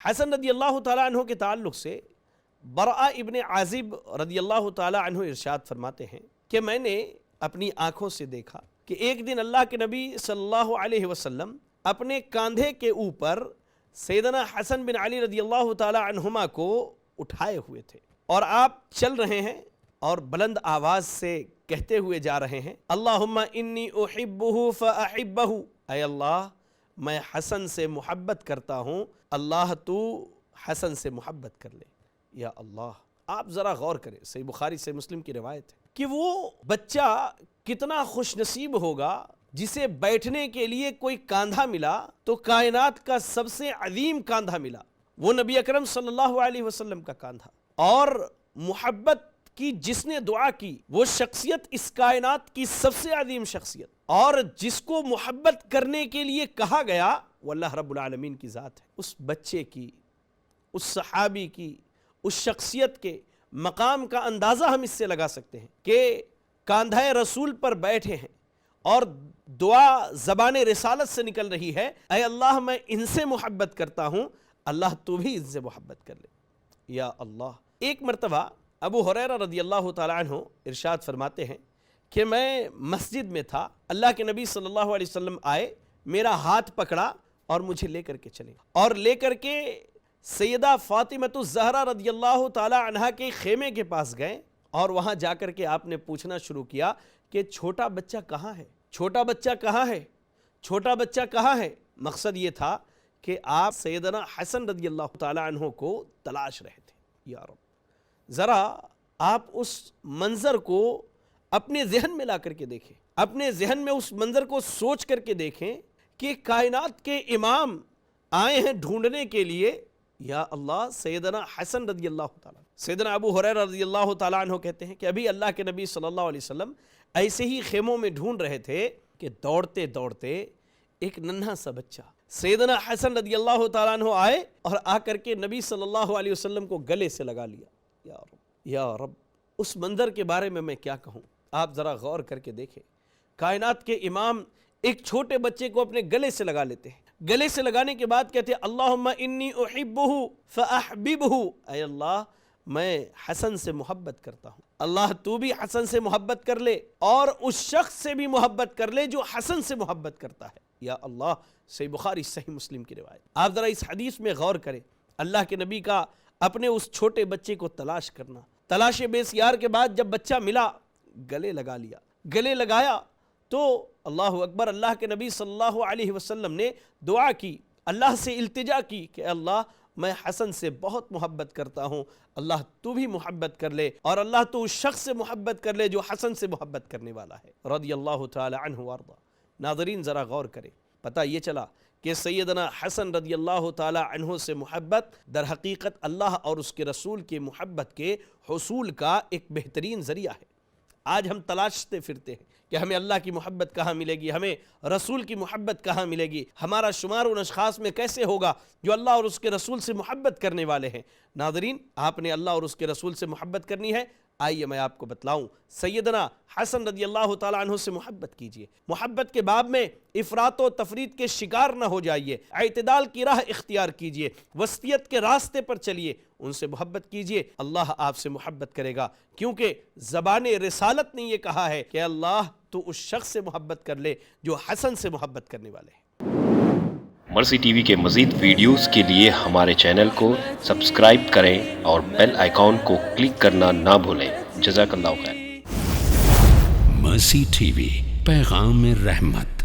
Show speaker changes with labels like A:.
A: حسن رضی اللہ تعالیٰ عنہ کے تعلق سے برآ ابن عازب رضی اللہ تعالیٰ عنہ ارشاد فرماتے ہیں کہ میں نے اپنی آنکھوں سے دیکھا کہ ایک دن اللہ کے نبی صلی اللہ علیہ وسلم اپنے کاندھے کے اوپر سیدنا حسن بن علی رضی اللہ تعالیٰ عنہما کو اٹھائے ہوئے تھے، اور آپ چل رہے ہیں اور بلند آواز سے کہتے ہوئے جا رہے ہیں اللہم انی احبہ فاحبہ، اے اللہ میں حسن سے محبت کرتا ہوں، اللہ تو حسن سے محبت کر لے۔ یا اللہ، آپ ذرا غور کریں، صحیح بخاری سے مسلم کی روایت ہے کہ وہ بچہ کتنا خوش نصیب ہوگا جسے بیٹھنے کے لیے کوئی کاندھا ملا تو کائنات کا سب سے عظیم کاندھا ملا، وہ نبی اکرم صلی اللہ علیہ وسلم کا کاندھا، اور محبت کی جس نے دعا کی وہ شخصیت اس کائنات کی سب سے عظیم شخصیت، اور جس کو محبت کرنے کے لیے کہا گیا وہ اللہ رب العالمین کی ذات ہے۔ اس بچے کی، اس صحابی کی، اس شخصیت کے مقام کا اندازہ ہم اس سے لگا سکتے ہیں کہ کاندھے رسول پر بیٹھے ہیں اور دعا زبان رسالت سے نکل رہی ہے، اے اللہ میں ان سے محبت کرتا ہوں، اللہ تو بھی ان سے محبت کر لے۔ یا اللہ، ایک مرتبہ ابو ہریرہ رضی اللہ تعالیٰ عنہ ارشاد فرماتے ہیں کہ میں مسجد میں تھا، اللہ کے نبی صلی اللہ علیہ وسلم آئے، میرا ہاتھ پکڑا اور مجھے لے کر کے چلے، اور لے کر کے سیدہ فاطمۃ الزہرا رضی اللہ تعالیٰ عنہا کے خیمے کے پاس گئے، اور وہاں جا کر کے آپ نے پوچھنا شروع کیا کہ چھوٹا بچہ کہاں ہے، چھوٹا بچہ کہاں ہے، چھوٹا بچہ کہاں ہے۔ مقصد یہ تھا کہ آپ سیدنا حسن رضی اللہ تعالیٰ عنہ کو تلاش رہے تھے۔ یا رب، ذرا آپ اس منظر کو اپنے ذہن میں لا کر کے دیکھیں، اپنے ذہن میں اس منظر کو سوچ کر کے دیکھیں کہ کائنات کے امام آئے ہیں ڈھونڈنے کے لیے، یا اللہ سیدنا حسن رضی اللہ تعالیٰ۔ سیدنا ابو ہریرہ رضی اللہ تعالیٰ عنہ کہتے ہیں کہ ابھی اللہ کے نبی صلی اللہ علیہ وسلم ایسے ہی خیموں میں ڈھونڈ رہے تھے کہ دوڑتے دوڑتے ایک ننھا سا بچہ سیدنا حسن رضی اللہ تعالیٰ عنہ آئے اور آ کر کے نبی صلی اللہ علیہ وسلم کو گلے سے لگا لیا۔ یا رب، یا رب، اس منظر کے بارے میں کیا کہوں، آپ ذرا غور کر کے دیکھیں، کائنات کے امام ایک چھوٹے بچے کو اپنے گلے سے لگا لیتے ہیں، گلے سے لگانے کے بعد کہتے ہیں اللہم انی احبہ فاحببہ، اے اللہ میں حسن سے محبت کرتا ہوں، اللہ تو بھی حسن سے محبت کر لے اور اس شخص سے بھی محبت کر لے جو حسن سے محبت کرتا ہے۔ یا اللہ، صحیح بخاری صحیح مسلم کی روایت۔ آپ ذرا اس حدیث میں غور کریں، اللہ کے نبی کا اپنے اس چھوٹے بچے کو تلاش کرنا، تلاش بسیار کے بعد جب بچہ ملا گلے لگا لیا، گلے لگایا تو اللہ اکبر، اللہ کے نبی صلی اللہ علیہ وسلم نے دعا کی، اللہ سے التجا کی کہ اللہ میں حسن سے بہت محبت کرتا ہوں، اللہ تو بھی محبت کر لے، اور اللہ تو اس شخص سے محبت کر لے جو حسن سے محبت کرنے والا ہے، رضی اللہ تعالی عنہ وارضا۔ ناظرین ذرا غور کریں، پتہ یہ چلا کہ سیدنا حسن رضی اللہ تعالی عنہ سے محبت در حقیقت اللہ اور اس کے رسول کی محبت کے حصول کا ایک بہترین ذریعہ ہے۔ آج ہم تلاشتے پھرتے ہیں کہ ہمیں اللہ کی محبت کہاں ملے گی، ہمیں رسول کی محبت کہاں ملے گی، ہمارا شمار ان اشخاص میں کیسے ہوگا جو اللہ اور اس کے رسول سے محبت کرنے والے ہیں۔ ناظرین، آپ نے اللہ اور اس کے رسول سے محبت کرنی ہے، آئیے میں آپ کو بتلاؤں، سیدنا حسن رضی اللہ تعالیٰ عنہ سے محبت کیجئے، محبت کے باب میں افراط و تفریط کے شکار نہ ہو جائیے، اعتدال کی راہ اختیار کیجئے، وسطیت کے راستے پر چلیے، ان سے محبت کیجئے، اللہ آپ سے محبت کرے گا، کیونکہ زبان رسالت نے یہ کہا ہے کہ اللہ تو اس شخص سے محبت کر لے جو حسن سے محبت کرنے والے ہیں۔
B: مرسی ٹی وی کے مزید ویڈیوز کے لیے ہمارے چینل کو سبسکرائب کریں اور بیل آئیکن کو کلک کرنا نہ بھولیں۔ جزاک اللہ خیر۔
C: مرسی ٹی وی، پیغام رحمت۔